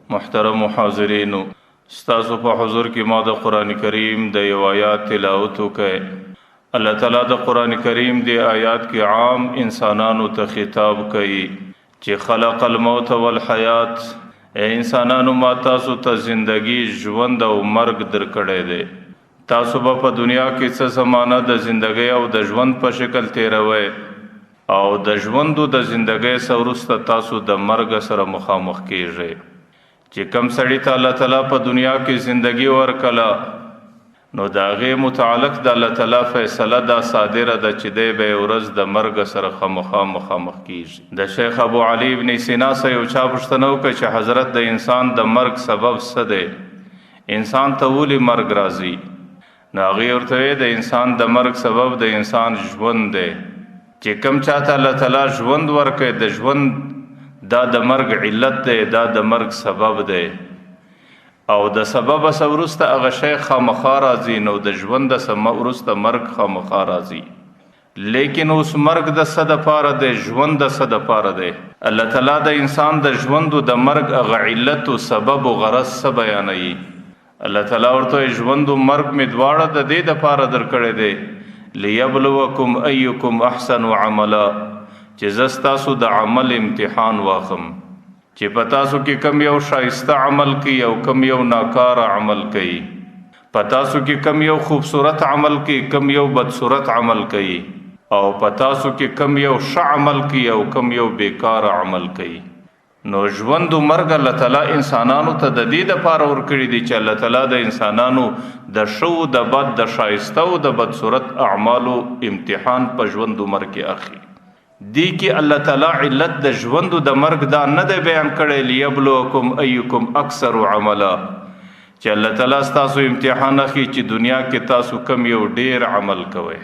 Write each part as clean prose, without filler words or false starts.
محترم حاضرین، ستاسو په حضور کې ما د قرآن کریم د یو آیات تلاوت وکړ. الله تعالی د قرآن کریم د آیات کې عام انسانانو ته خطاب کوي چې خلق الموت والحیات، اے انسانانو ما تاسو ته زندگی ژوند او مرګ درکړی دی. تاسو په دنیا کې څه زمانہ د زندگی او د ژوند په شکل تیروئ او د ژوندو د زندگی سورسته تاسو د مرګ سره مخامخ کیږئ. چې کم سړی ته الله تعالی په دنیا کې زندگی ورکړه نو د هغې متعلق د الله تعالی فیصله دا صادره ده چې دی به ورځ د مرګ سره خامخا مخامخ کیږي. د شیخ ابو علي ابن سینا سره یو چا پوښتنه وکړه چې حضرت د انسان د مرګ سبب څه دی؟ انسان ته ولې مرګ راځي؟ نو هغې ورته ویل د انسان د مرګ سبب د انسان ژوند دی. چې کم چاته الله تعالی ژوند ورکړي د ژوند دا د مرګ علت دی، دا د مرګ سبب دی او د سبب سورسته هغه شی خامخا راځي. نو د ژوند وروسته مرګ خامخا راځي. لیکن اوس مرګ د څه دپاره دی؟ ژوند د څه دپاره دی؟ الله تعالی د انسان د ژوند د مرګ هغه علت و سبب و غرض څه بیانوي؟ الله تعالی ورته ژوند و مرګ مې دواړه د دې دپاره درکړی دی لیبلوکم ایکم احسن عملا، چې زه ستاسو د عمل امتحان واخم چې په تاسو کې کم یو ښایسته عمل کوي او کم یو ناکاره عمل کوي، په تاسو کې کم یو خوبصورت عمل کوي کم یو بدصورت عمل کوي، او په تاسو کې کم یو ښه عمل کوي او کم یو بیکاره عمل کوي. نو ژوند و مرګ الله تعالی انسانانو ته د دې دپاره ورکړي دي چې الله تعالی د انسانانو د ښو د بد د ښایسته او د بدصورت اعمالو امتحان په ژوند و مرګ کې اخلي. دی کې الله تعالی علت د ژوند د مرګ دا نه دی بیان کړی لیبلوکم ایکم اکثر عملا، چې الله تعالی ستاسو امتحان اخلي چې دنیا کې تاسو کم یو ډیر عمل کوئ.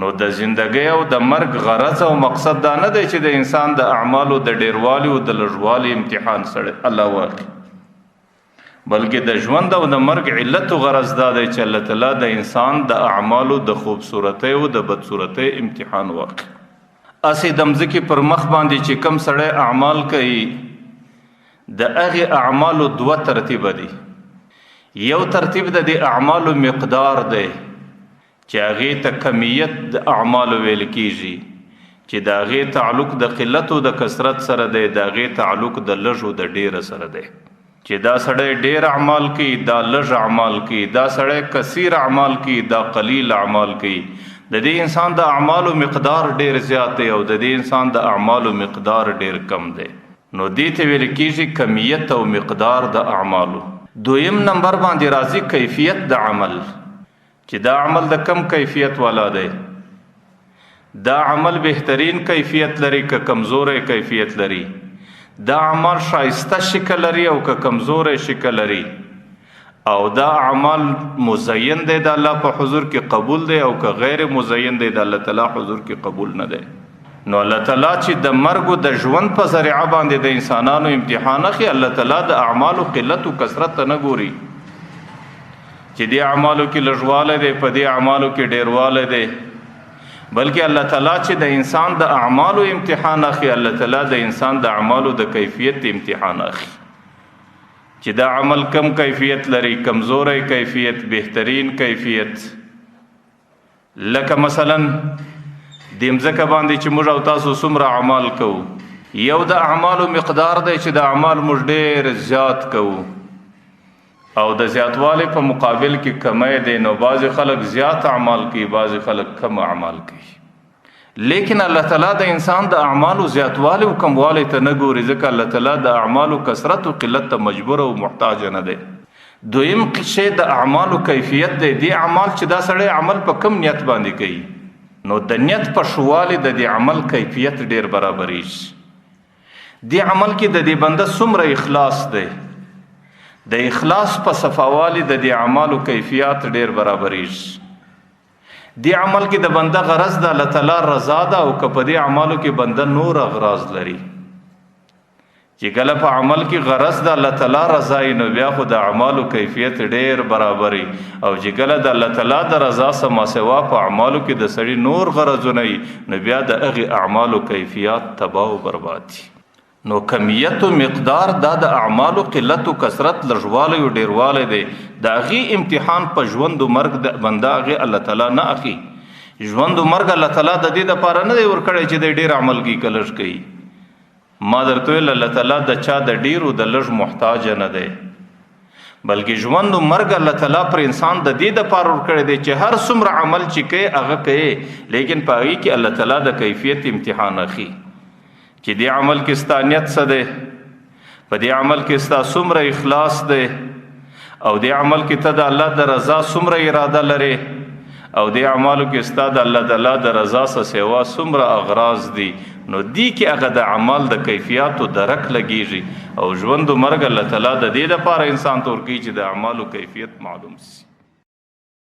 نو د زندګۍ او د مرګ غرض او مقصد دا نه دی چې د انسان د اعمالو د ډیروالي او د لږوالي امتحان سره الله واخلي، بلکې د ژوند او د مرګ علت او غرض دا دی چې الله تعالی د انسان د اعمالو د خوبصورتۍ او د بدصورتۍ امتحان واخلي. اسې د مځکې پر مخ باندې چې کم سړی اعمال کوي د هغې اعمالو دوه ترتیبه دي. یو ترتیب د دې اعمالو مقدار دی چې هغې ته کمیت د اعمالو ویل کیږي، چې د هغې تعلق د قلت او د کثرت سره دی، د هغې تعلق د لږ او د ډیره سره دی. چې دا سړی ډیر اعمال کوي دا لږ اعمال کوي، دا سړی کثیر اعمال کوي دا قلیل اعمال کوي. د دې انسان د اعمالو مقدار ډیر زیات دی او د دې انسان د اعمالو مقدار ډیر کم دی. نو دې ته ویل کیږي کمیت او مقدار د اعمالو. دویم نمبر باندې راځي کیفیت د عمل، چې دا عمل د کم کیفیت والا دی، دا عمل بهترین کیفیت لري که کمزوری کیفیت لري، دا عمل شایسته شکل لري او که کمزوری شکل لري، او دا عمل مزین دی د الله په حضور کې قبول دی او که غیر مزین دی د الله تعالی حضور کې قبول نه دی. نو الله تعالی چې د مرګ او د ژوند په ذریعه باندې د انسانانو امتحان اخلي، الله تعالی د اعمالو قلت او کثرت ته نه ګوري چې دې اعمالو کې لږوالی دی په دې اعمالو کې ډیروالی دی، بلکې الله تعالی چې د انسان د اعمالو امتحان اخلي، الله تعالی د انسان د اعمالو د کیفیت امتحان اخلي، چې دا عمل کم کیفیت لري، کمزوری کیفیت، بهترین کیفیت. لکه مثلا د مځکه باندې چې موږ او تاسو څومره اعمال کوو، یو د اعمالو مقدار دی چې د اعمال موږ ډیر زیات کوو او د زیاتوالي په مقابل کې کمی دی. نو بعضې خلک زیات اعمال کوي، بعضې خلک کم اعمال کوي، لیکن الله تعالی د انسان د اعمالو زیاتوالی او کموالی ته نه ګوري، ځکه الله تعالی د اعمالو کثرت او قلت ته مجبور او محتاج نه دی. دویم شی د اعمالو کیفیت دی. دی اعمال چې دا سړی عمل په کم نیت باندې کوي، نو د نیت په شوالي د دې عمل کیفیت ډیر برابریږي. دی عمل کې د دې بنده څومره اخلاص دی، د اخلاص په صفاوالی د دې اعمالو کیفیت ډیر برابریږي. دی عمل کې د بنده غرض د الله تعالی رضا ده او که په دې اعمالو کې بنده نور اغراض لري، چې کله په عمل کې غرض د الله تعالی رضا وي نو بیا خو د اعمالو کیفیت ډیر برابري، او چې کله د الله تعالی د رضا سما سوا په اعمالو کې د سړي نور غرضونه وي نو بیا د هغې اعمالو کیفیت تباه او برباد دي. نو کمیت و مقدار دا د اعمالو قلت و کثرت لږوالی و ډیروالی دی د هغې امتحان په ژوند و مرګ د بنده هغې الله تعالی نه اخلي. ژوند و مرګ الله تعالی د دې دپاره نه دی ورکړی چې دی ډېر عمل کوي که لږ کوي. ما درته ویل الله تعالی د چا د ډېرو د لږ محتاجه نه دی، بلکې ژوند و مرګ الله تعالی پر انسان د دې دپاره ورکړی دی چې هر څومره عمل چې کوي هغه کوي، لیکن په هغې کې الله تعالی د کیفیت امتحان اخلي چې دې عمل کې ستا نیت څه دی، په دې عمل کې ستا څومره اخلاص دی، او دې عمل کې ته د الله د رضا څومره اراده لرې، او دې اعمالو کې ستا د الله تعالی د رضا څخه سوا څومره اغراض دي. نو دې کې هغه د اعمال د کیفیاتو درک لګېږي، او ژوند و مرګ الله تعالی د دې دپاره انسان ته ورکوي چې د اعمالو کیفیت معلوم شي.